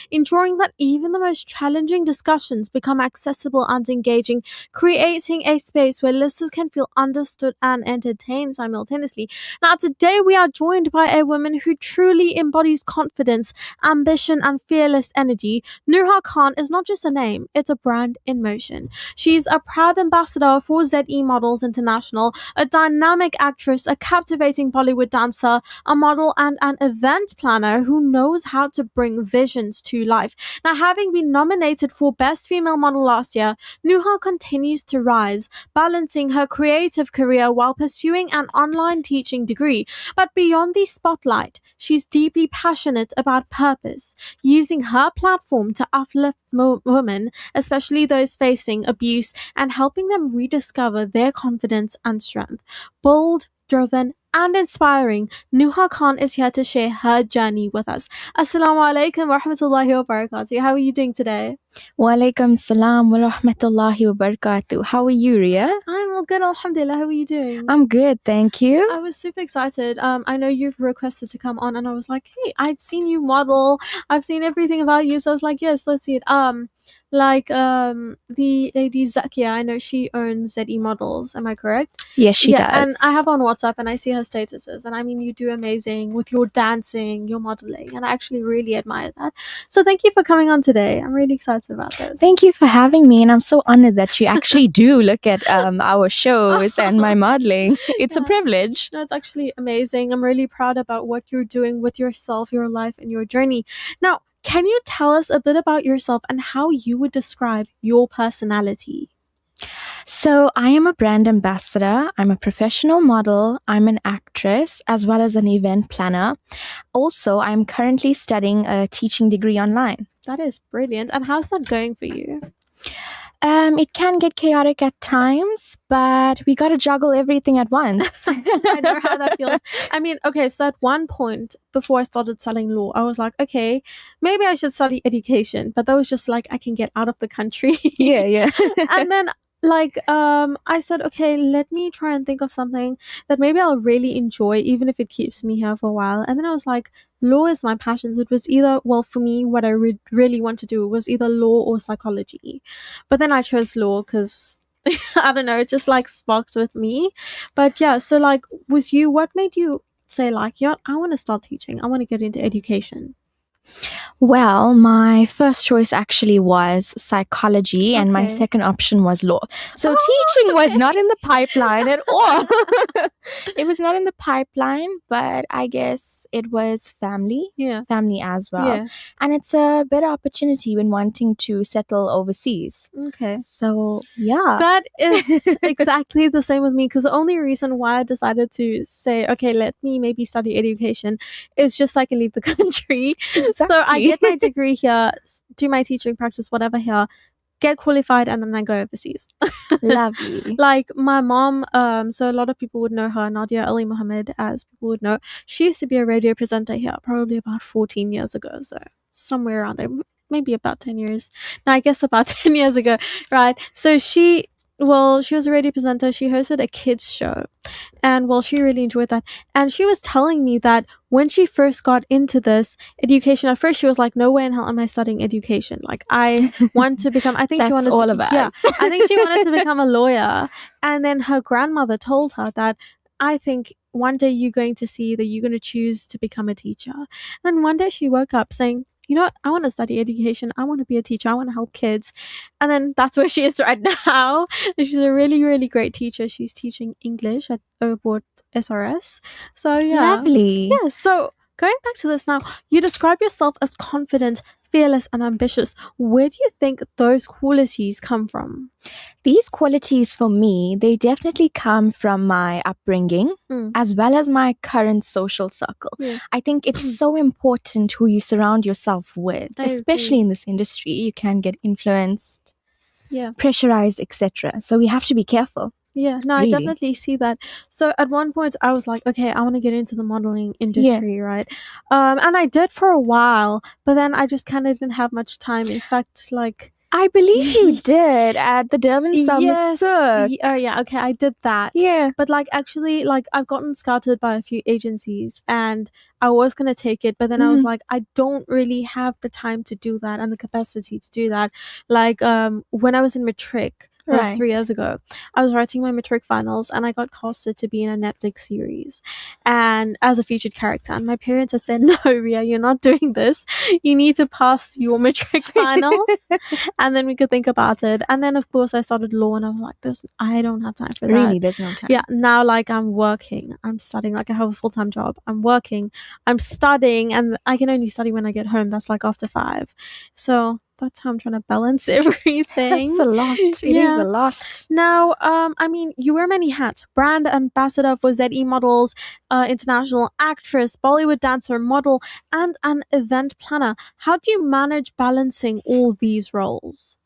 ensuring that even the most challenging discussions become accessible and engaging, creating a space where listeners can feel understood and entertained simultaneously. Now, today we are joined by a woman who truly embodies confidence, ambition, and fearless energy. Nuha Khan is not just a name, it's a brand in motion. She's a proud ambassador for ZE Models International, a dynamic actress, a captivating Bollywood dancer, a model, and an event planner who knows how to bring visions to life. Now, having been nominated for Best Female Model last year, Nuha continues to rise, balancing her creative career while pursuing an online teaching degree. But beyond the spotlight, she's deeply passionate about purpose, using her platform to uplift women, especially those facing abuse, and helping them rediscover their confidence and strength. Bold, driven, and inspiring, Nuha Khan is here to share her journey with us. Assalamu alaikum wa rahmatullahi wa barakatuh. How are you doing today? Wa alaikum salam wa rahmatullahi wa barakatuh. How are you, Ria? I'm all good, alhamdulillah. How are you doing? I'm good, thank you. I was super excited. I know you've requested to come on, and I was like, hey, I've seen you model. I've seen everything about you. So I was like, yes, let's see it. The lady Zakia, I know she owns ZE Models. Am I correct? Yes, she does. And I have on WhatsApp, and I see her statuses, and I mean, you do amazing with your dancing, your modeling, and I actually really admire that. So thank you for coming on today. I'm really excited about this. Thank you for having me, and I'm so honored that you actually do look at our shows and my modeling. It's a privilege. No, it's actually amazing. I'm really proud about what you're doing with yourself, your life, and your journey. Now, can you tell us a bit about yourself and how you would describe your personality? So I am a brand ambassador. I'm a professional model. I'm an actress as well as an event planner. Also, I'm currently studying a teaching degree online. That is brilliant. And how's that going for you? It can get chaotic at times, but we got to juggle everything at once. I know how that feels. I mean, okay, so at one point before I started studying law, I was like, okay, maybe I should study education, but that was just like, I can get out of the country. Yeah. And then I said, okay, let me try and think of something that maybe I'll really enjoy, even if it keeps me here for a while. And then I was like, law is my passion. So it was either, well, for me, what I really want to do was either law or psychology. But then I chose law because I don't know, it just like sparked with me. But yeah, so like with you, what made you say like, yeah, I want to start teaching. I want to get into education? Well, my first choice actually was psychology, and my second option was law. So teaching was not in the pipeline at all. It was not in the pipeline, but I guess it was family as well. Yeah. And it's a better opportunity when wanting to settle overseas. Okay. So, yeah. That is exactly the same with me, because the only reason why I decided to say, okay, let me maybe study education is just so I can leave the country. Exactly. So I get my degree here, do my teaching practice, whatever here, get qualified, and then I go overseas. Lovely. Like my mom, so a lot of people would know her, Nadia Ali Mohammed, as people would know. She used to be a radio presenter here probably about 14 years ago. So somewhere around there, maybe about 10 years. Now I guess about 10 years ago, right? So she was a radio presenter. She hosted a kids show, and she really enjoyed that. And she was telling me that when she first got into this education, at first she was like, no way in hell am I studying education. Like, I want to become, I think That's she wanted all to, of us. yeah, I think she wanted to become a lawyer. And then her grandmother told her that, I think one day you're going to see that you're going to choose to become a teacher. And one day she woke up saying, you know what, I want to study education. I want to be a teacher. I want to help kids. And then that's where she is right now. And she's a really, really great teacher. She's teaching English at Overboard SRS. So yeah. Lovely. Yeah, so going back to this now, you describe yourself as confident, fearless, and ambitious. Where do you think those qualities come from? These qualities for me, they definitely come from my upbringing as well as my current social circle. Yeah. I think it's so important who you surround yourself with, especially in this industry. You can get influenced, pressurized, etc. So we have to be careful. Yeah, no, really. I definitely see that. So at one point I was like, okay, I want to get into the modeling industry, right? And I did for a while, but then I just kind of didn't have much time. In fact, like I believe you did at the Durban Summer Yes. Cirque. Oh yeah, okay, I did that. Yeah. But like actually, like I've gotten scouted by a few agencies and I was gonna take it, but then I was like, I don't really have the time to do that and the capacity to do that. Like when I was in matric, that was 3 years ago, I was writing my matric finals and I got casted to be in a Netflix series and as a featured character, and my parents had said, no Ria, you're not doing this, you need to pass your matric finals and then we could think about it. And then of course I started law and I was like, I don't have time for that. Really, there's no time. Yeah, now like I'm working, I'm studying, like I have a full-time job, I'm working, I'm studying, and I can only study when I get home. That's like after 5. So that's how I'm trying to balance everything. That's a lot. It is a lot. Now, I mean, you wear many hats. Brand ambassador for ZE Models, international actress, Bollywood dancer, model, and an event planner. How do you manage balancing all these roles?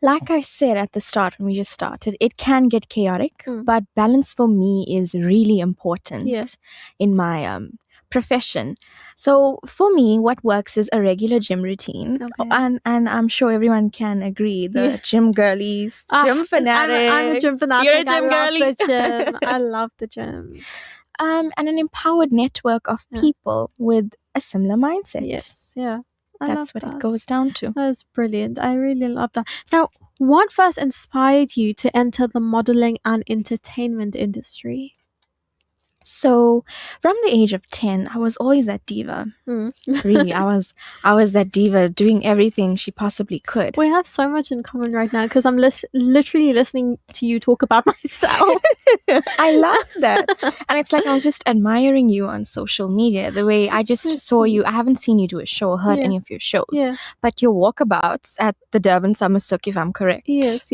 Like I said at the start when we just started, it can get chaotic, but balance for me is really important in my profession. So for me, what works is a regular gym routine. And I'm sure everyone can agree, the gym girlies, gym fanatics. I'm a gym fanatic. You're a gym girly. I love the gym. I love the gym. And an empowered network of people with a similar mindset. Yes, yeah. That's what it goes down to. That's brilliant. I really love that. Now, what first inspired you to enter the modeling and entertainment industry? So, from the age of 10, I was always that diva. Really, I was that diva doing everything she possibly could. We have so much in common right now because I'm literally listening to you talk about myself. I love that. And it's like I was just admiring you on social media. The way I just saw you. I haven't seen you do a show or heard any of your shows. But your walkabouts at the Durban Summer Cirque, if I'm correct. Yes.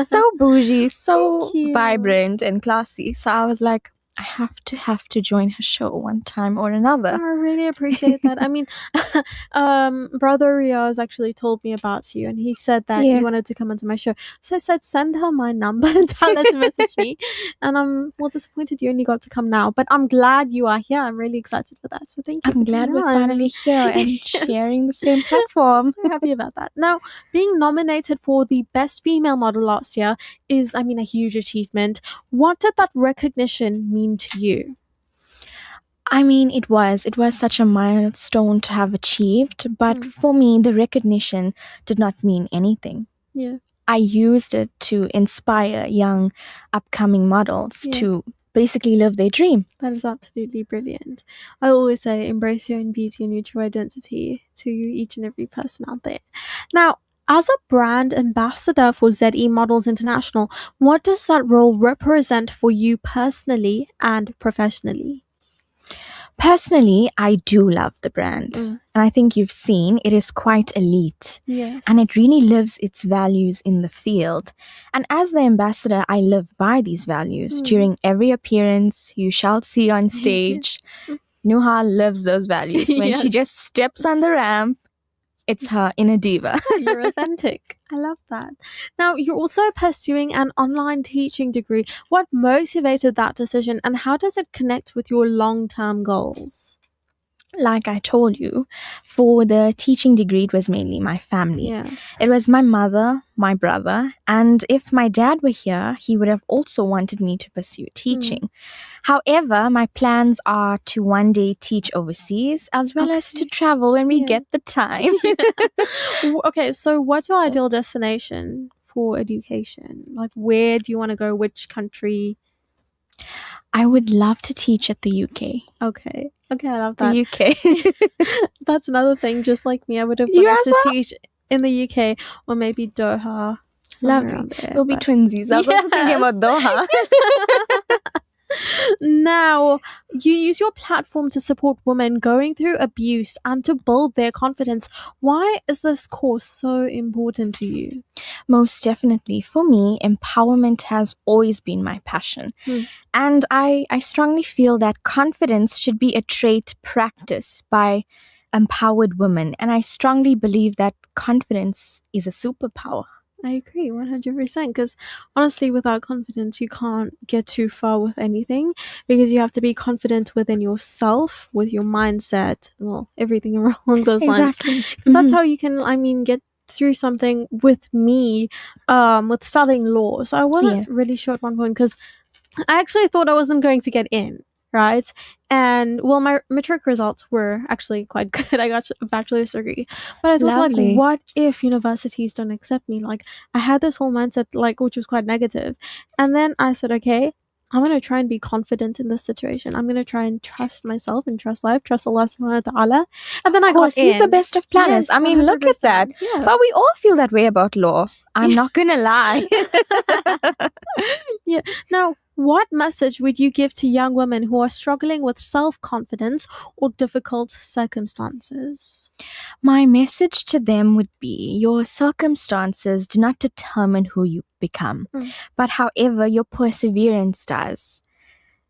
So bougie, so vibrant and classy. So I was like, I have to join her show one time or another. I really appreciate that. I mean, Brother Riaz actually told me about you, and he said that you wanted to come onto my show. So I said, send her my number and tell her to message me. And I'm disappointed you only got to come now, but I'm glad you are here. I'm really excited for that. So thank you. I'm glad we're finally here and sharing the same platform. So happy about that. Now, being nominated for the Best Female Model last year is, I mean, a huge achievement. What did that recognition mean to you? I mean, it was such a milestone to have achieved, but for me, the recognition did not mean anything. I used it to inspire young upcoming models to basically live their dream. That is absolutely brilliant. I always say embrace your own beauty and your true identity to each and every person out there. Now, as a brand ambassador for ZE Models International, what does that role represent for you personally and professionally? Personally, I do love the brand. And I think you've seen it is quite elite. Yes. And it really lives its values in the field. And as the ambassador, I live by these values. During every appearance you shall see on stage, Nuha lives those values. When she just steps on the ramp, it's her inner diva. You're authentic. I love that. Now, you're also pursuing an online teaching degree. What motivated that decision and how does it connect with your long-term goals? Like I told you, for the teaching degree, it was mainly my family. It was my mother, my brother, and if my dad were here, he would have also wanted me to pursue teaching. However, my plans are to one day teach overseas as well as to travel when we get the time. Okay, so what's your ideal destination for education? Like, where do you want to go? Which country? I would love to teach at the UK. Okay, I love that. The UK. That's another thing, just like me. I would have wanted to teach in the UK or maybe Doha. Lovely. We'll be twinsies. I was thinking about Doha. Now, you use your platform to support women going through abuse and to build their confidence. Why is this course so important to you? Most definitely. For me, empowerment has always been my passion. And I strongly feel that confidence should be a trait practiced by empowered women. And I strongly believe that confidence is a superpower. I agree 100% because honestly, without confidence, you can't get too far with anything because you have to be confident within yourself, with your mindset, well, everything along those lines. Because that's how you can, I mean, get through something with me, with studying law. So I wasn't really sure at one point because I actually thought I wasn't going to get in, right? And well, my matric results were actually quite good. I got a bachelor's degree, but I thought, like, what if universities don't accept me? Like, I had this whole mindset, like, which was quite negative. And then I said, okay, I'm going to try and be confident in this situation. I'm going to try and trust myself and trust life, trust Allah subhanahu wa ta'ala. And then I got in. He's the best of planners. Yes, I mean, 100%. Look at that. Yeah. But we all feel that way about law. I'm not going to lie. Yeah. Now, what message would you give to young women who are struggling with self-confidence or difficult circumstances? My message to them would be, your circumstances do not determine who you become, but however your perseverance does.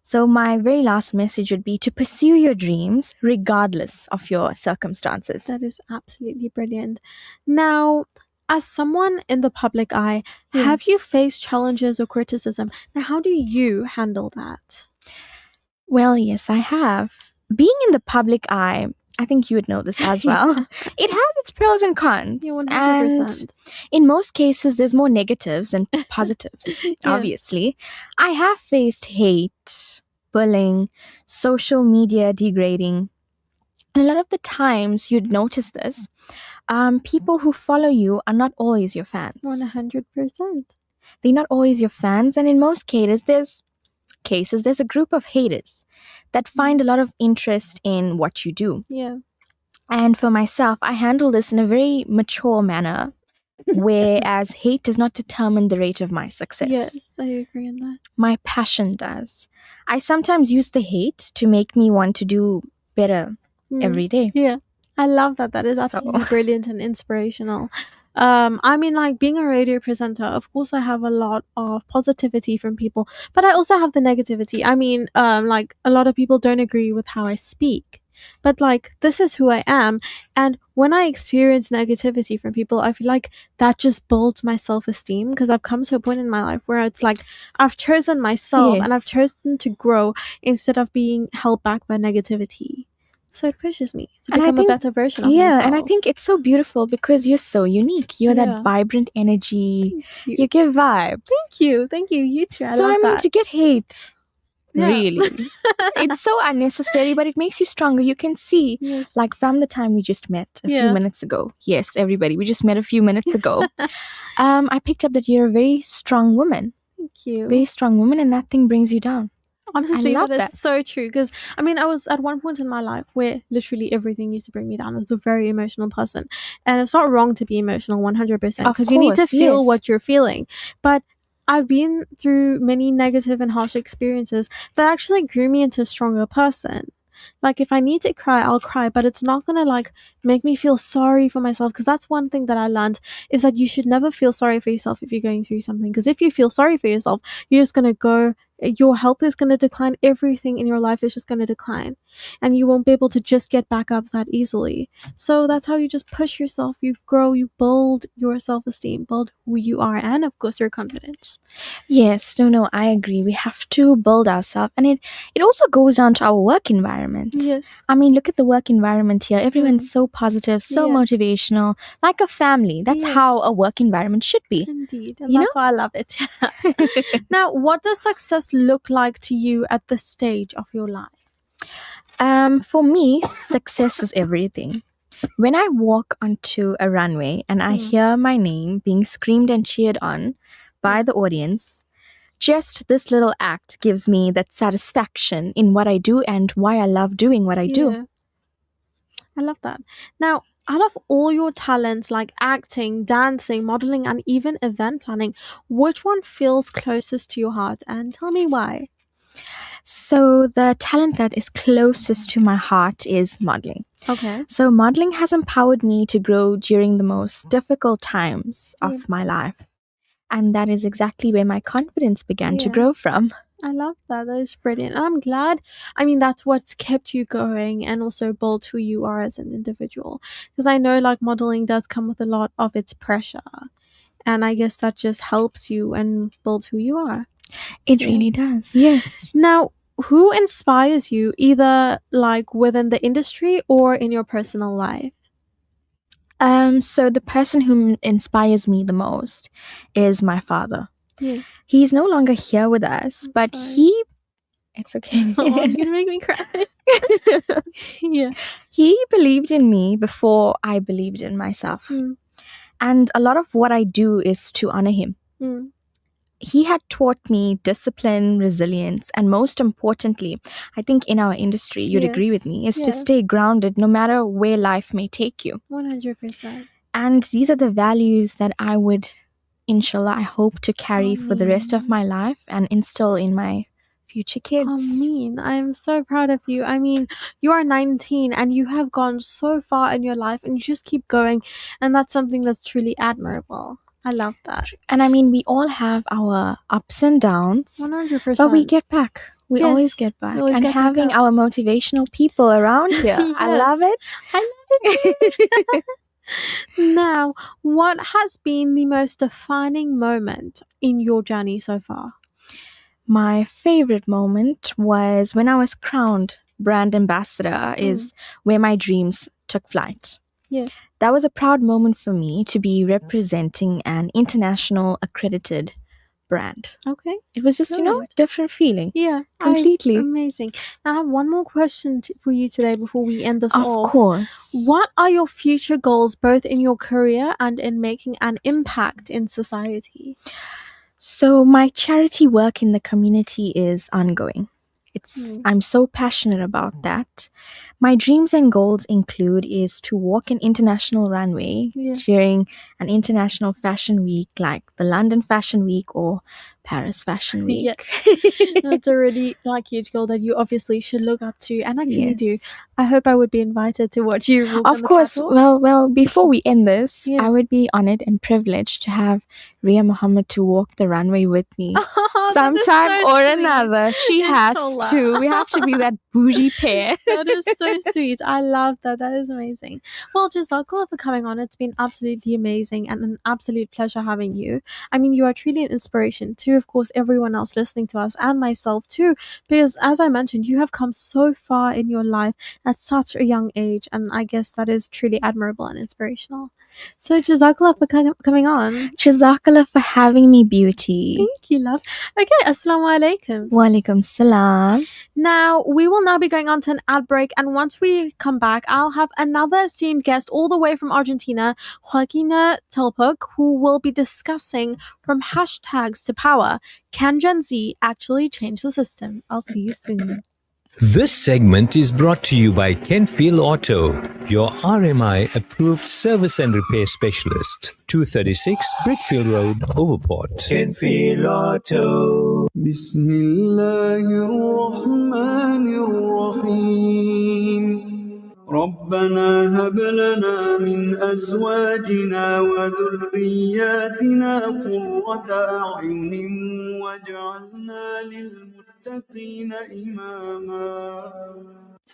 So my very last message would be to pursue your dreams regardless of your circumstances. That is absolutely brilliant. Now, as someone in the public eye, have you faced challenges or criticism? Now, how do you handle that? Well, yes, I have. Being in the public eye, I think you would know this as well. It has its pros and cons. Yeah, 100%. And in most cases, there's more negatives than positives, obviously. I have faced hate, bullying, social media degrading. And a lot of the times you'd notice this. People who follow you are not always your fans. 100%. They're not always your fans. And in most cases, there's a group of haters that find a lot of interest in what you do. Yeah. And for myself, I handle this in a very mature manner, whereas hate does not determine the rate of my success. Yes, I agree on that. My passion does. I sometimes use the hate to make me want to do better every day. Yeah. I love that. That is absolutely brilliant and inspirational. I mean, like, being a radio presenter, of course I have a lot of positivity from people, but I also have the negativity. I mean, like, a lot of people don't agree with how I speak, but like, this is who I am. And when I experience negativity from people, I feel like that just builds my self-esteem, because I've come to a point in my life where it's like I've chosen myself and I've chosen to grow instead of being held back by negativity. So it pushes me to become a better version of myself. And I think it's so beautiful because you're so unique. You're that vibrant energy. You give vibes. Thank you. Thank you. You too. I love that. I mean, to get hate. Yeah. Really. It's so unnecessary, but it makes you stronger. You can see, like, from the time we just met a few minutes ago. Yes, everybody. We just met a few minutes ago. I picked up that you're a very strong woman. Thank you. Very strong woman, and nothing brings you down. Honestly, that is so true, because I mean, I was at one point in my life where literally everything used to bring me down. I was a very emotional person, and it's not wrong to be emotional 100%, because you need to feel what you're feeling. But I've been through many negative and harsh experiences that actually grew me into a stronger person. Like, if I need to cry, I'll cry, but it's not gonna, like, make me feel sorry for myself, because that's one thing that I learned, is that you should never feel sorry for yourself if you're going through something, because if you feel sorry for yourself, you're just gonna go, your health is going to decline, everything in your life is just going to decline, and you won't be able to just get back up that easily. So that's how you just push yourself, you grow, you build your self-esteem, build who you are, and of course your confidence. Yes, no, I agree. We have to build ourselves, and it also goes down to our work environment. Yes. I mean, look at the work environment here. Everyone's so positive, so motivational, like a family. That's how a work environment should be. Indeed. And that's why I love it. Now, what does success look like to you at this stage of your life? For me, success is everything. When I walk onto a runway and I hear my name being screamed and cheered on by the audience, just this little act gives me that satisfaction in what I do and why I love doing what I do. I love that. Now, out of all your talents like acting, dancing, modeling, and even event planning, which one feels closest to your heart? And tell me why. So the talent that is closest to my heart is modeling. Okay. So modeling has empowered me to grow during the most difficult times of my life. And that is exactly where my confidence began to grow from. I love that. That is brilliant. And I'm glad. I mean, that's what's kept you going and also built who you are as an individual. Because I know, like, modeling does come with a lot of its pressure. And I guess that just helps you and builds who you are. It really does. Yes. Now, who inspires you, either like within the industry or in your personal life? So the person who inspires me the most is my father. Yeah. He's no longer here with us, but sorry. it's okay. Oh, you're gonna make me cry. Yeah. He believed in me before I believed in myself. And a lot of what I do is to honor him. He had taught me discipline, resilience, and most importantly, I think in our industry, you'd agree with me, is to stay grounded no matter where life may take you. 100%. And these are the values that I would, inshallah, I hope to carry for the rest of my life and instill in my future kids. I am so proud of you. I mean, you are 19 and you have gone so far in your life and you just keep going, and that's something that's truly admirable. I love that. And I mean, we all have our ups and downs. 100%. But we get back. We always get back. And having our motivational people around here, Yes. I love it. I love it too. Now, what has been the most defining moment in your journey so far? My favorite moment was when I was crowned brand ambassador, is where my dreams took flight. Yeah. That was a proud moment for me to be representing an international accredited brand. Okay. It was just, a different feeling. Yeah. Completely. Amazing. I have one more question for you today before we end this off. Of course. What are your future goals, both in your career and in making an impact in society? So my charity work in the community is ongoing. I'm so passionate about that. My dreams and goals include is to walk an international runway during an international fashion week like the London Fashion Week or Paris Fashion Week. Yes. That's a really huge goal that you obviously should look up to and actually do. I hope I would be invited to watch you walk Of course. Well, before we end this, I would be honored and privileged to have Ria Muhammad to walk the runway with me sometime or another. She has to. We have to be that bougie pair. That is so sweet. I love that. That is amazing. Well, Jazakallah for coming on. It's been absolutely amazing and an absolute pleasure having you. I mean, you are truly an inspiration to, of course, everyone else listening to us and myself too, because as I mentioned, you have come so far in your life at such a young age, and I guess that is truly admirable and inspirational. So Jazakallah for coming on. Jazakallah for having me, beauty. Thank you, love. Okay, Assalamu alaikum. Wa alaikum salam. Now, we will now be going on to an ad break, and once we come back, I'll have another esteemed guest all the way from Argentina, Joaquina Telpuk, who will be discussing from hashtags to power, can Gen Z actually change the system? I'll see you soon. This segment is brought to you by Kenfield Auto, your RMI approved service and repair specialist. 236 Brickfield Road, Overport. Kenfield Auto. Bismillahirrahmanirrahim. ربنا هب لنا من أزواجنا وذرياتنا قرة أعين واجعلنا للمتقين إماما.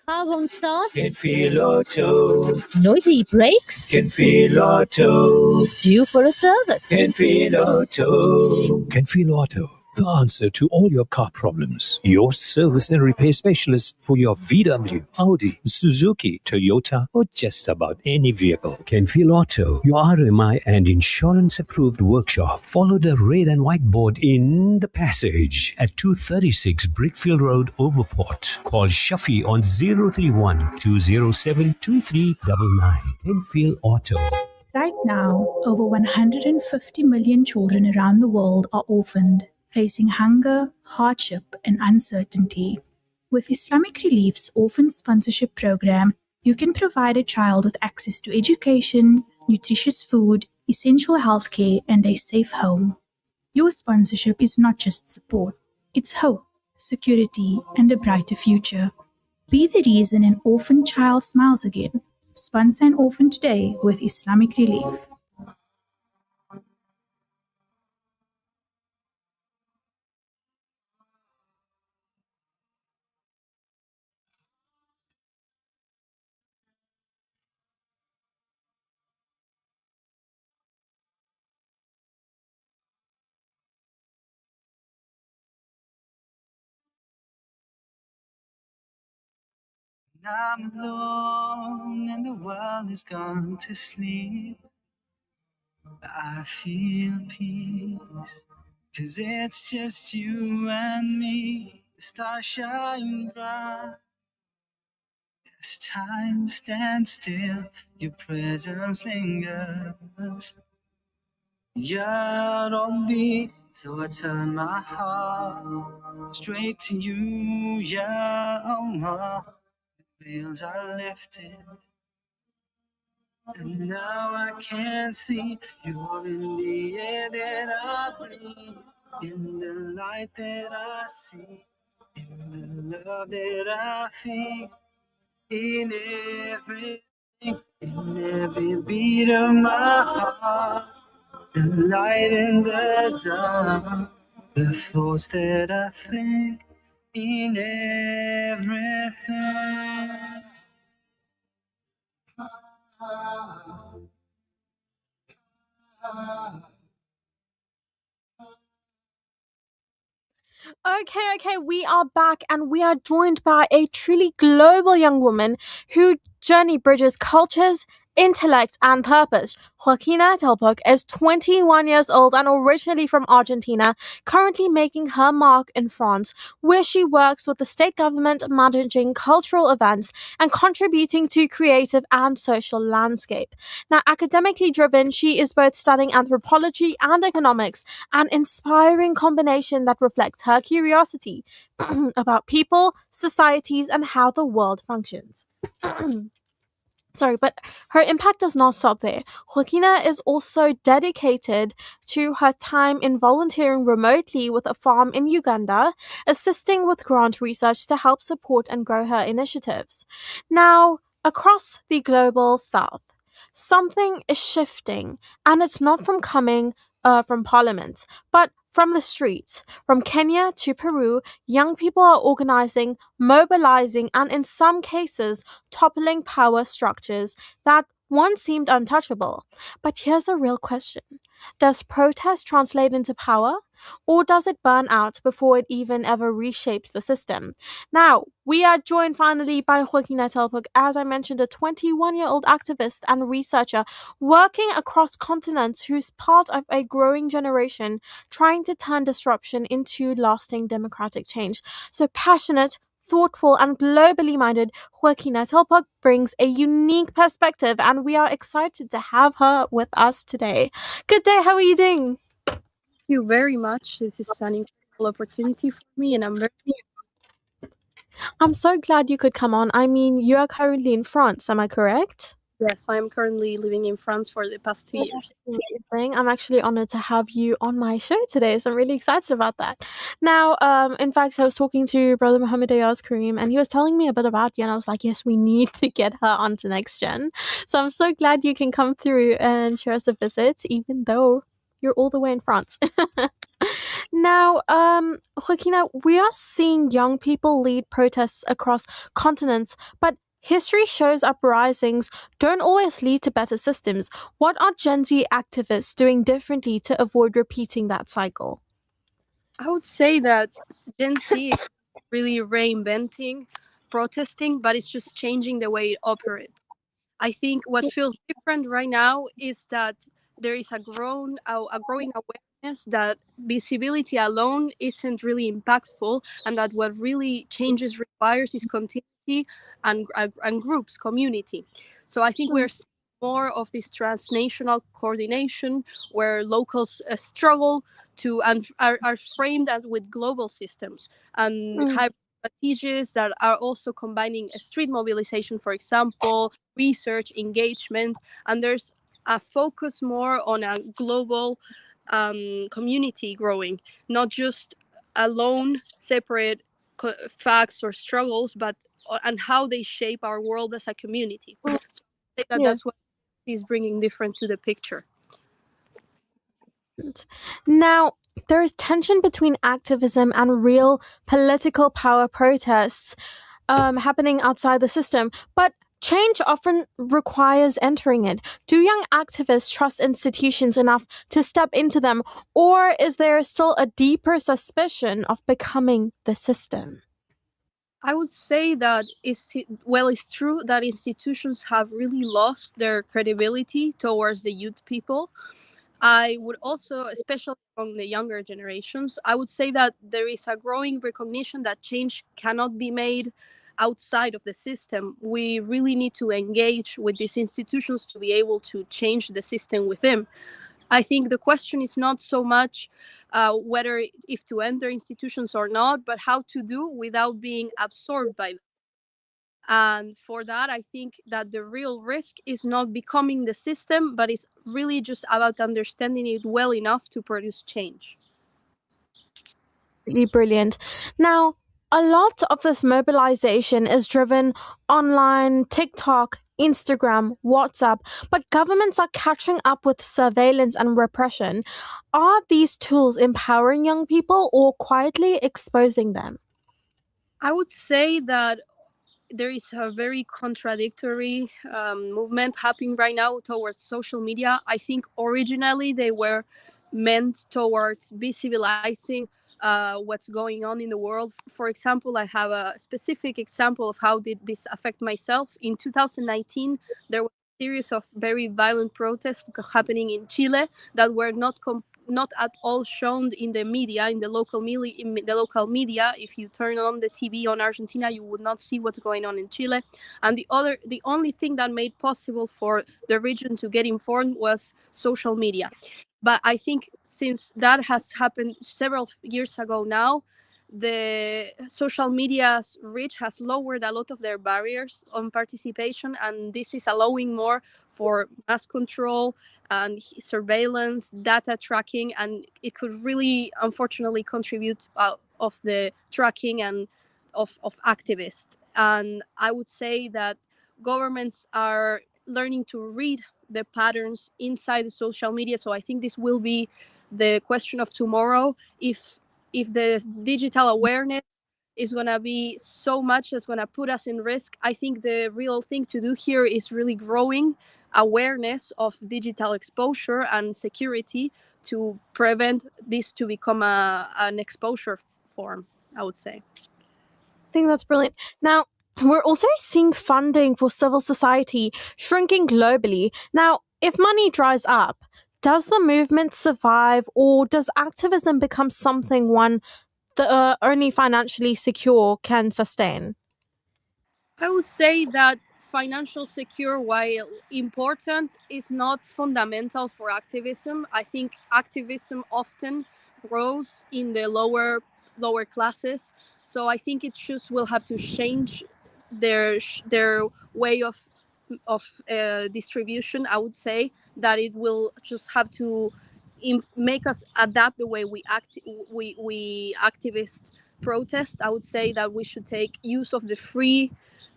Car won't start? Kenfield Auto. Noisy brakes? Kenfield Auto. Due for a service? Kenfield Auto. Kenfield Auto. The answer to all your car problems. Your service and repair specialist for your VW, Audi, Suzuki, Toyota, or just about any vehicle. Kenfield Auto, your RMI and insurance approved workshop. Follow the red and white board in the passage at 236 Brickfield Road, Overport. Call Shafi on 031 207 2399. Kenfield Auto. Right now, over 150 million children around the world are orphaned, facing hunger, hardship, and uncertainty. With Islamic Relief's Orphan Sponsorship Program, you can provide a child with access to education, nutritious food, essential healthcare, and a safe home. Your sponsorship is not just support, it's hope, security, and a brighter future. Be the reason an orphan child smiles again. Sponsor an orphan today with Islamic Relief. I'm alone and the world is gone to sleep. I feel peace, 'cause it's just you and me. The stars shine bright as time stands still. Your presence lingers. Ya Rabbi, so I turn my heart straight to you, Ya Allah. Veils are lifted, and now I can see you're in the air that I breathe, in the light that I see, in the love that I feel, in everything, in every beat of my heart, the light in the dark, the thoughts that I think, in everything. Okay, we are back and we are joined by a truly global young woman who journey bridges cultures, intellect, and purpose. Joaquina Telpoc is 21 years old and originally from Argentina, currently making her mark in France, where she works with the state government managing cultural events and contributing to creative and social landscape. Now, academically driven, she is both studying anthropology and economics, an inspiring combination that reflects her curiosity about people, societies, and how the world functions. Sorry, but her impact does not stop there. Joaquina is also dedicated to her time in volunteering remotely with a farm in Uganda, assisting with grant research to help support and grow her initiatives. Now, across the global south, something is shifting, and it's not from coming from parliament, but from the streets. From Kenya to Peru, young people are organizing, mobilizing, and in some cases, toppling power structures that once seemed untouchable. But here's a real question. Does protest translate into power? Or does it burn out before it even ever reshapes the system? Now, we are joined finally by Joaquina Telpoc, as I mentioned, a 21-year-old activist and researcher working across continents who's part of a growing generation trying to turn disruption into lasting democratic change. So passionate, thoughtful, and globally minded, Joaquina Telpoc brings a unique perspective, and we are excited to have her with us today. Good day, how are you doing? Thank you very much. This is an incredible opportunity for me, and I'm so glad you could come on. I mean, you are currently in France, am I correct? Yes, I'm currently living in France for the past 2 years. Amazing. I'm actually honored to have you on my show today, so I'm really excited about that. Now, in fact, I was talking to Brother Mohammed Ayaz Kareem, and he was telling me a bit about you, and I was like, yes, we need to get her onto NeXtGen. So I'm so glad you can come through and share us a visit, even though you're all the way in France. Now, Joaquina, we are seeing young people lead protests across continents, but history shows uprisings don't always lead to better systems. What are Gen Z activists doing differently to avoid repeating that cycle? I would say that Gen Z is really reinventing protesting, but it's just changing the way it operates. I think what feels different right now is that there is a growing awareness that visibility alone isn't really impactful, and that what really changes requires is continuity and groups, community. So I think we're seeing more of this transnational coordination where locals struggle to and are framed as with global systems and have strategies that are also combining a street mobilization, for example, research, engagement, and there's a focus more on a global community growing, not just alone separate facts or struggles, but and how they shape our world as a community. So I think that Yeah. that's what is bringing different to the picture. Now, there is tension between activism and real political power protests happening outside the system, but change often requires entering it. Do young activists trust institutions enough to step into them, or is there still a deeper suspicion of becoming the system? I would say that it's true that institutions have really lost their credibility towards the youth people. I would also, especially among the younger generations, I would say that there is a growing recognition that change cannot be made outside of the system. We really need to engage with these institutions to be able to change the system with them. I think the question is not so much whether if to enter institutions or not, but how to do without being absorbed by them. And for that, I think that the real risk is not becoming the system, but it's really just about understanding it well enough to produce change. Brilliant. Now, a lot of this mobilization is driven online, TikTok, Instagram, WhatsApp, but governments are catching up with surveillance and repression. Are these tools empowering young people or quietly exposing them? I would say that there is a very contradictory movement happening right now towards social media. I think originally they were meant towards visibilizing what's going on in the world. For example, I have a specific example of how did this affect myself. In 2019, there was a series of very violent protests happening in Chile that were not at all shown in the media, in the local media. If you turn on the TV on Argentina, you would not see what's going on in Chile. And the only thing that made possible for the region to get informed was social media. But I think since that has happened several years ago now, the social media's reach has lowered a lot of their barriers on participation, and this is allowing more for mass control and surveillance, data tracking, and it could really, unfortunately, contribute of the tracking and of activists. And I would say that governments are learning to read the patterns inside the social media. So I think this will be the question of tomorrow. If the digital awareness is going to be so much that's going to put us in risk, I think the real thing to do here is really growing awareness of digital exposure and security to prevent this to become an exposure form, I would say. I think that's brilliant. Now, we're also seeing funding for civil society shrinking globally. Now, if money dries up, does the movement survive, or does activism become something one the only financially secure can sustain? I would say that financial secure, while important, is not fundamental for activism. I think activism often grows in the lower classes. So I think it just will have to change their way of distribution. I would say that it will just have to make us adapt the way we activists protest. I would say that we should take use of the free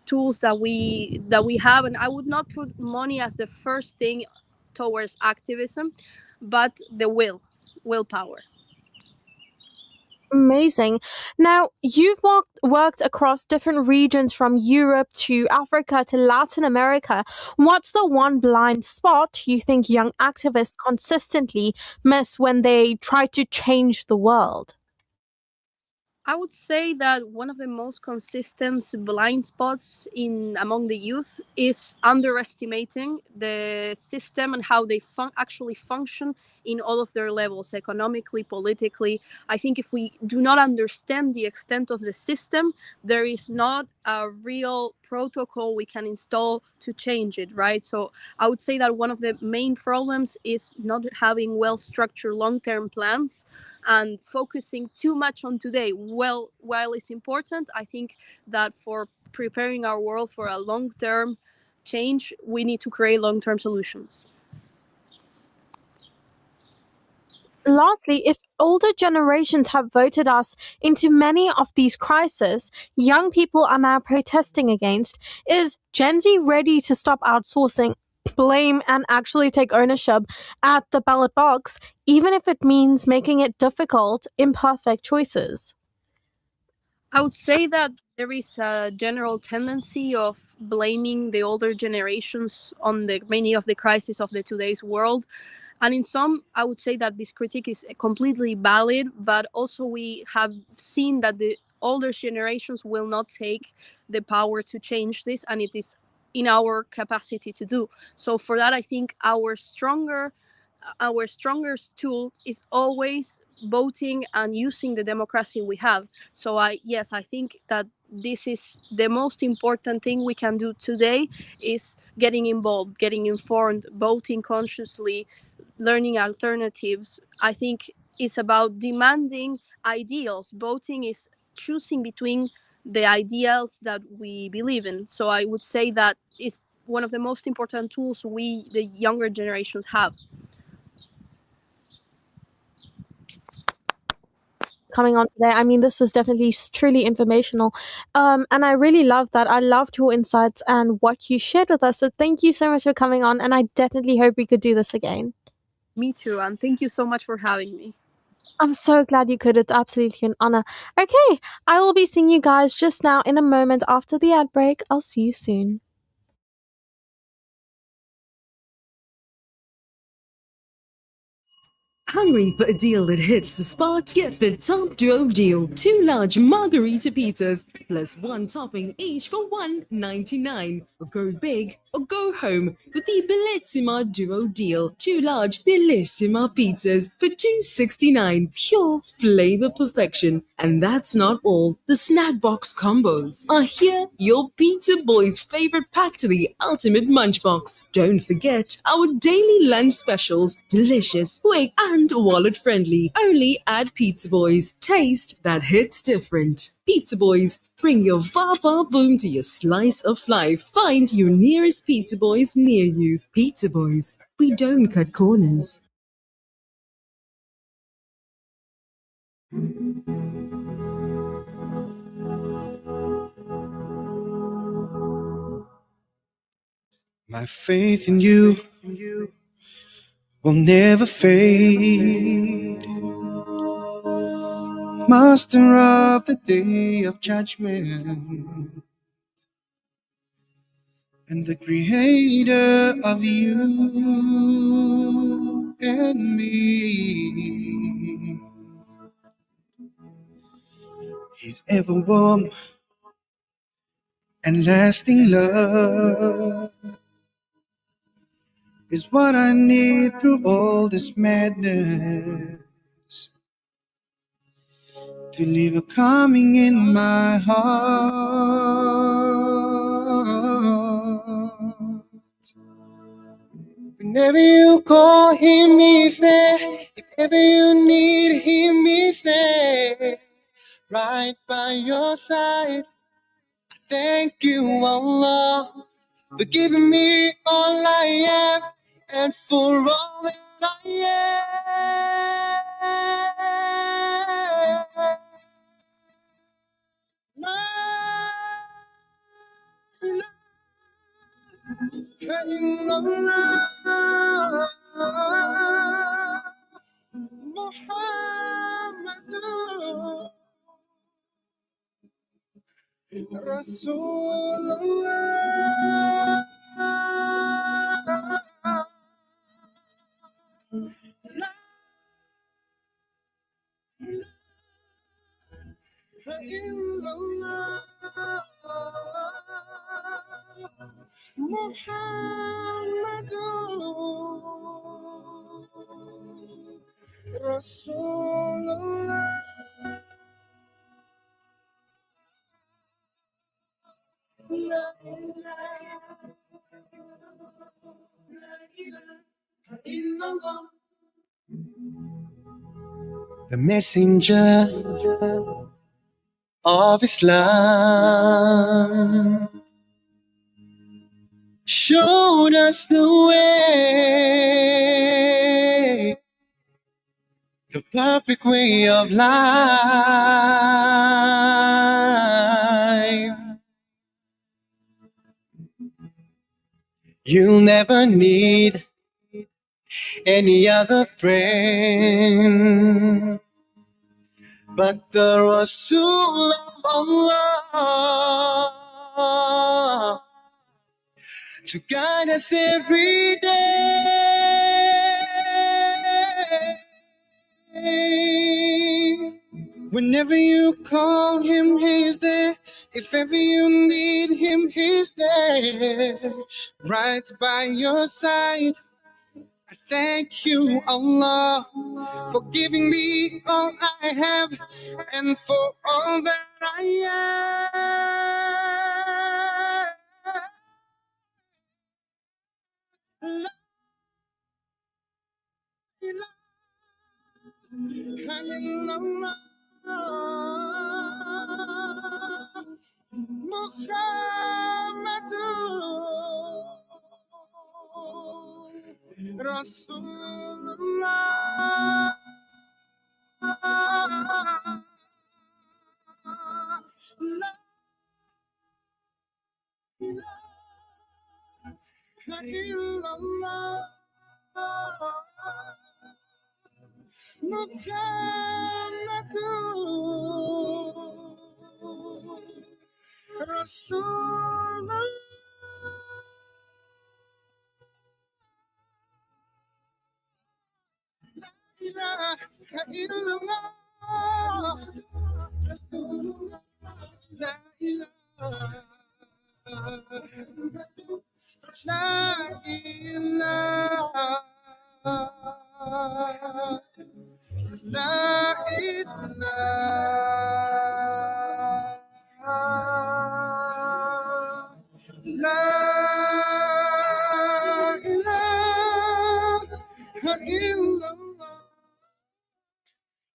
tools that we have, and I would not put money as the first thing towards activism, but the willpower. Amazing. Now, you've worked across different regions from Europe to Africa to Latin America. What's the one blind spot you think young activists consistently miss when they try to change the world? I would say that one of the most consistent blind spots in among the youth is underestimating the system and how they actually function in all of their levels, economically, politically. I think if we do not understand the extent of the system, there is not a real protocol we can install to change it, right? So I would say that one of the main problems is not having well structured long-term plans and focusing too much on today. Well, while it's important, I think that for preparing our world for a long-term change, we need to create long-term solutions. Lastly, if older generations have voted us into many of these crises young people are now protesting against, is Gen Z ready to stop outsourcing blame and actually take ownership at the ballot box, even if it means making it difficult, imperfect choices? I would say that there is a general tendency of blaming the older generations on the many of the crises of the today's world. And in some, I would say that this critique is completely valid, but also we have seen that the older generations will not take the power to change this, and it is in our capacity to do. So for that, I think our strongest tool is always voting and using the democracy we have. So I think that this is the most important thing we can do today, is getting involved, getting informed, voting consciously, learning alternatives. I think it's about demanding ideals. Voting is choosing between the ideals that we believe in. So I would say that is one of the most important tools we, the younger generations, have. Coming on today. I mean, this was definitely truly informational. And I really love that. I loved your insights and what you shared with us. So thank you so much for coming on. And I definitely hope we could do this again. Me too. And thank you so much for having me. I'm so glad you could. It's absolutely an honor. Okay, I will be seeing you guys just now in a moment after the ad break. I'll see you soon. Hungry for a deal that hits the spot? Get the top duo deal. 2 large margarita pizzas plus 1 topping each for $1.99. Or go big or go home with the Bellissima duo deal. 2 large Bellissima pizzas for $2.69. Pure flavor perfection. And that's not all. The snack box combos are here. Your pizza boy's favorite pack to the ultimate munch box. Don't forget our daily lunch specials. Delicious, quick, and wallet friendly. Only at Pizza Boys. Taste that hits different. Pizza Boys, bring your va-va boom to your slice of life. Find your nearest Pizza Boys near you. Pizza Boys, we don't cut corners. My faith in you will never fade. Master of the day of judgment, and the creator of you and me. His ever warm and lasting love is what I need through all this madness. To leave a coming in my heart. Whenever you call, Him is there. If ever you need Him, is there. Right by your side. Thank you, Allah, for giving me all I have and for all that I am. La ilaha illallah, Muhammadur Rasulullah. La ilaha illallah, Muhammadur Rasulullah. La ilaha illallah. The messenger of Islam showed us the way, the perfect way of life. You'll never need any other friend but the Rasul of Allah to guide us every day. Whenever you call him, he's there. If ever you need him, he's there. Right by your side. I thank you, Allah, for giving me all I have and for all that I am. La ilaha illallah. Muhammadur Rasulullah. La ilaha illallah. Muhammadur Rasulullah. La ilaha illallah. Rasulullah. La ilaha. La ilaha. La ilaha. La ilaha illallah.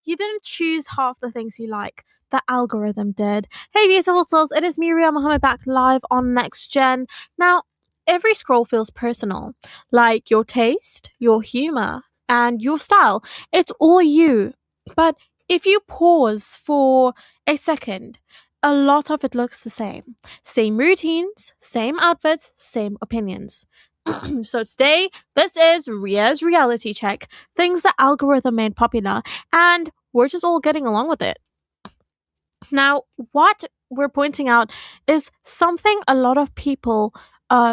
You didn't choose half the things you like. The algorithm did. Hey, beautiful souls, it is me, Ria Muhammad, back live on NeXtGen. Now, every scroll feels personal. Like your taste, your humor, and your style. It's all you. But if you pause for a second, a lot of it looks the same. Same routines, same outfits, same opinions. So today, this is Ria's reality check. Things the algorithm made popular, and we're just all getting along with it. Now, what we're pointing out is something a lot of people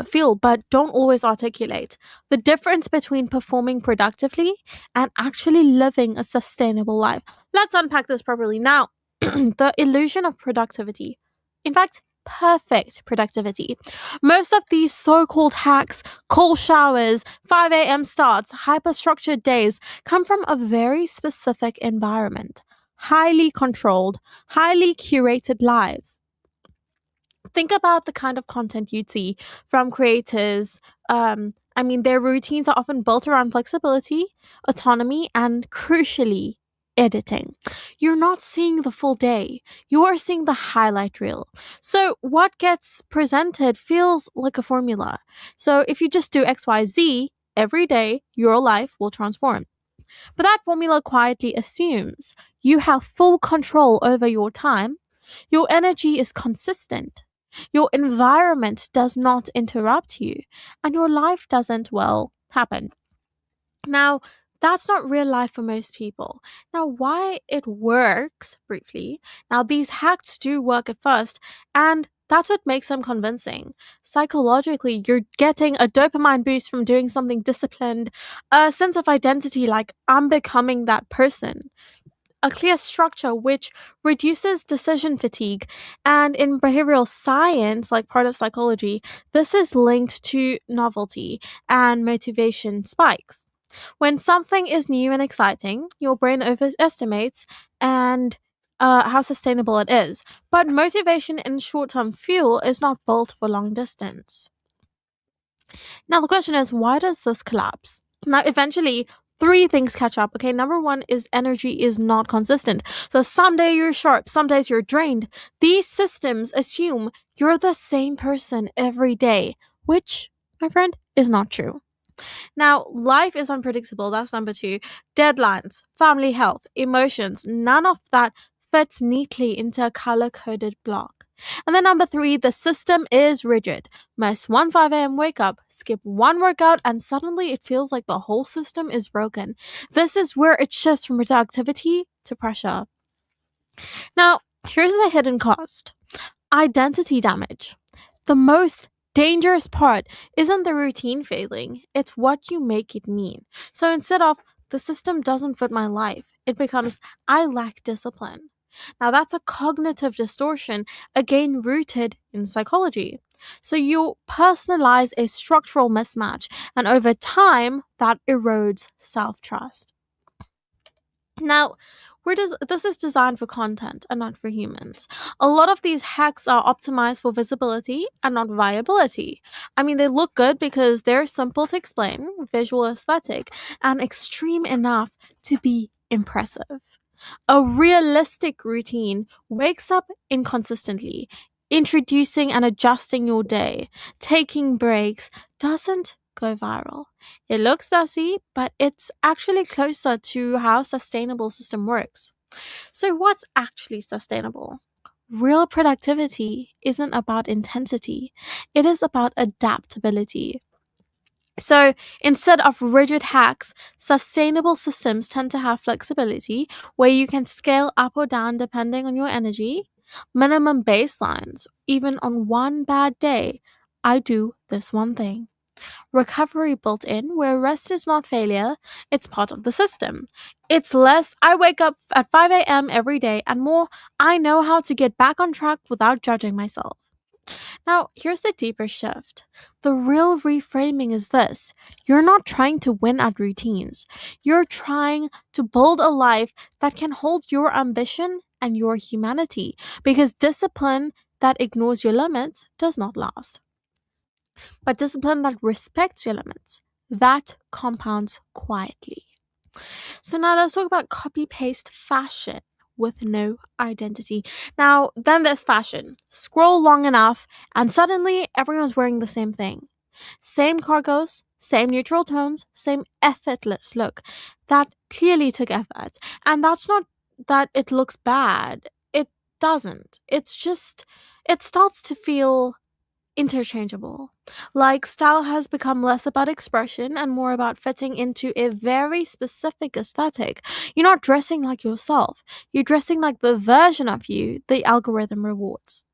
feel but don't always articulate: the difference between performing productively and actually living a sustainable life. Let's unpack this properly. Now, the illusion of productivity. In fact, perfect productivity. Most of these so-called hacks, cold showers, 5 a.m. starts, hyper-structured days come from a very specific environment. Highly controlled, highly curated lives. Think about the kind of content you'd see from creators. Their routines are often built around flexibility, autonomy, and crucially, editing. You're not seeing the full day, you are seeing the highlight reel. So, what gets presented feels like a formula. So, if you just do XYZ every day, your life will transform. But that formula quietly assumes you have full control over your time, your energy is consistent, your environment does not interrupt you, and your life doesn't, well, happen. Now, that's not real life for most people. Now, why it works, briefly. Now, these hacks do work at first, and that's what makes them convincing. Psychologically, you're getting a dopamine boost from doing something disciplined, a sense of identity like, I'm becoming that person. A clear structure which reduces decision fatigue. And in behavioral science, like part of psychology, this is linked to novelty and motivation spikes. When something is new and exciting, your brain overestimates and how sustainable it is. But motivation in short-term fuel is not built for long distance. Now the question is, why does this collapse? Now eventually, three things catch up. Okay, number one is energy is not consistent. So someday you're sharp, some days you're drained. These systems assume you're the same person every day, which, my friend, is not true. Now, life is unpredictable. That's number two. Deadlines, family health, emotions, none of that fits neatly into a color-coded block. And then number three, the system is rigid. Miss one 5 a.m. wake up, skip one workout, and suddenly it feels like the whole system is broken. This is where it shifts from productivity to pressure. Now, here's the hidden cost. Identity damage. The most dangerous part isn't the routine failing, it's what you make it mean. So instead of, the system doesn't fit my life, it becomes, I lack discipline. Now, that's a cognitive distortion, again rooted in psychology. So you personalize a structural mismatch, and over time, that erodes self-trust. Now, this is designed for content and not for humans. A lot of these hacks are optimized for visibility and not viability. I mean, they look good because they're simple to explain, visual aesthetic, and extreme enough to be impressive. A realistic routine wakes up inconsistently, introducing and adjusting your day, taking breaks, doesn't go viral. It looks messy, but it's actually closer to how sustainable system works. So what's actually sustainable? Real productivity isn't about intensity. It is about adaptability. So instead of rigid hacks, sustainable systems tend to have flexibility where you can scale up or down depending on your energy, minimum baselines. Even on one bad day, I do this one thing. Recovery built in, where rest is not failure, it's part of the system. It's less, I wake up at 5 a.m. every day, and more, I know how to get back on track without judging myself. Now, here's the deeper shift. The real reframing is this: you're not trying to win at routines, you're trying to build a life that can hold your ambition and your humanity, because discipline that ignores your limits does not last. But discipline that respects your limits, that compounds quietly. So now let's talk about copy paste fashion with no identity. Now, then there's fashion. Scroll long enough and suddenly everyone's wearing the same thing. Same cargos, same neutral tones, same effortless look. That clearly took effort. And that's not that it looks bad. It doesn't. It's just, it starts to feel interchangeable. Like, style has become less about expression and more about fitting into a very specific aesthetic. You're not dressing like yourself, you're dressing like the version of you the algorithm rewards.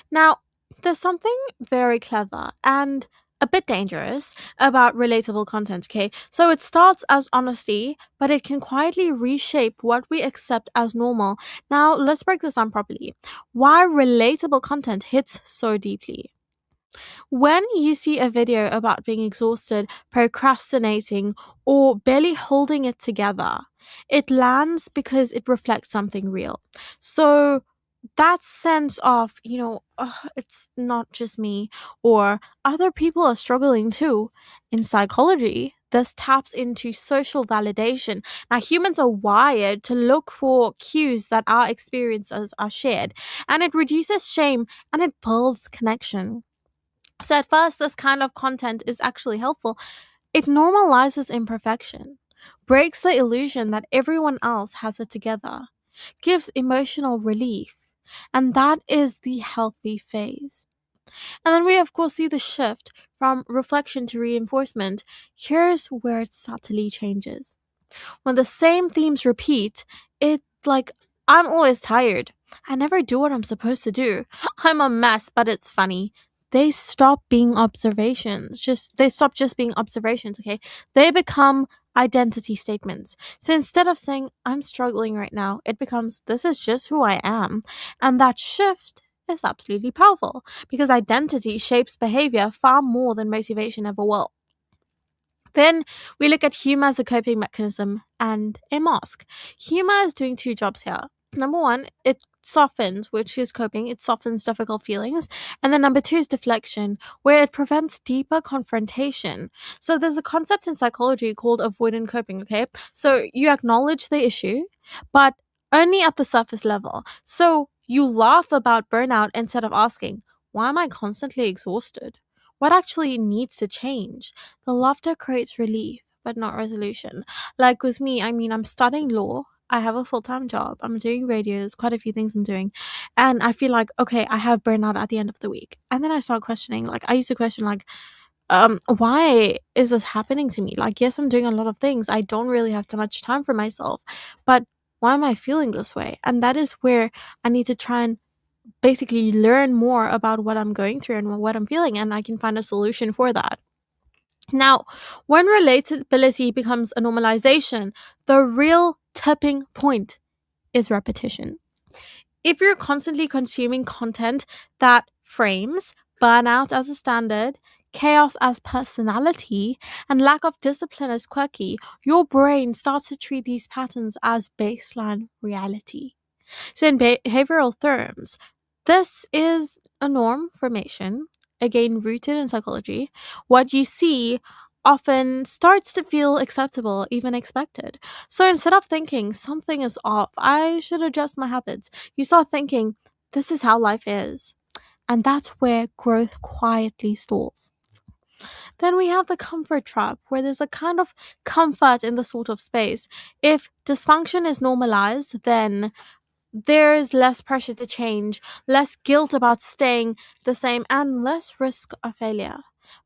Now, there's something very clever and a bit dangerous about relatable content, okay? So it starts as honesty, but it can quietly reshape what we accept as normal. Now, let's break this down properly. Why relatable content hits so deeply. When you see a video about being exhausted, procrastinating, or barely holding it together, it lands because it reflects something real. So that sense of, it's not just me, or other people are struggling too. In psychology, this taps into social validation. Now, humans are wired to look for cues that our experiences are shared, and it reduces shame and it builds connection. So, at first, this kind of content is actually helpful. It normalizes imperfection, breaks the illusion that everyone else has it together, gives emotional relief. And that is the healthy phase. And then we, of course, see the shift from reflection to reinforcement. Here's where it subtly changes. When the same themes repeat, it's like, I'm always tired. I never do what I'm supposed to do. I'm a mess, but it's funny. They stop being observations. They stop just being observations, okay? They become identity statements. So instead of saying, I'm struggling right now, it becomes, this is just who I am. And that shift is absolutely powerful because identity shapes behavior far more than motivation ever will. Then we look at humor as a coping mechanism and a mask. Humor is doing two jobs here. Number one, it softens, which is coping, it softens difficult feelings. And then number two is deflection, where it prevents deeper confrontation. So there's a concept in psychology called avoidant coping, okay? So you acknowledge the issue, but only at the surface level. So you laugh about burnout instead of asking, why am I constantly exhausted? What actually needs to change? The laughter creates relief, but not resolution. Like with me, I'm studying law. I have a full-time job. I'm doing radios, quite a few things I'm doing. And I feel like, okay, I have burnout at the end of the week. And then I start questioning, like, I used to question, like, why is this happening to me? Like, yes, I'm doing a lot of things. I don't really have too much time for myself. But why am I feeling this way? And that is where I need to try and basically learn more about what I'm going through and what I'm feeling, and I can find a solution for that. Now, when relatability becomes a normalization, the real tipping point is repetition. If you're constantly consuming content that frames burnout as a standard, chaos as personality, and lack of discipline as quirky, your brain starts to treat these patterns as baseline reality. So, in behavioral terms, this is a norm formation, again rooted in psychology. What you see often starts to feel acceptable, even expected. So instead of thinking something is off, I should adjust my habits, you start thinking this is how life is. And that's where growth quietly stalls. Then we have the comfort trap, where there's a kind of comfort in the sort of space. If dysfunction is normalized, then there's less pressure to change, less guilt about staying the same, and less risk of failure.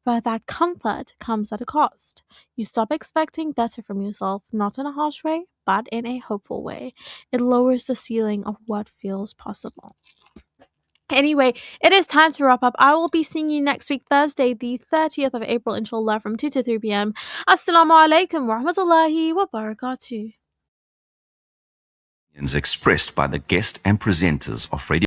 But that comfort comes at a cost. You stop expecting better from yourself, not in a harsh way, but in a hopeful way. It lowers the ceiling of what feels possible. Anyway, it is time to wrap up. I will be seeing you next week, Thursday, the 30th of April, inshallah, from 2 to 3 p.m. Assalamu alaikum wa rahmatullahi wa barakatuh. Expressed by the guest and presenters of Radio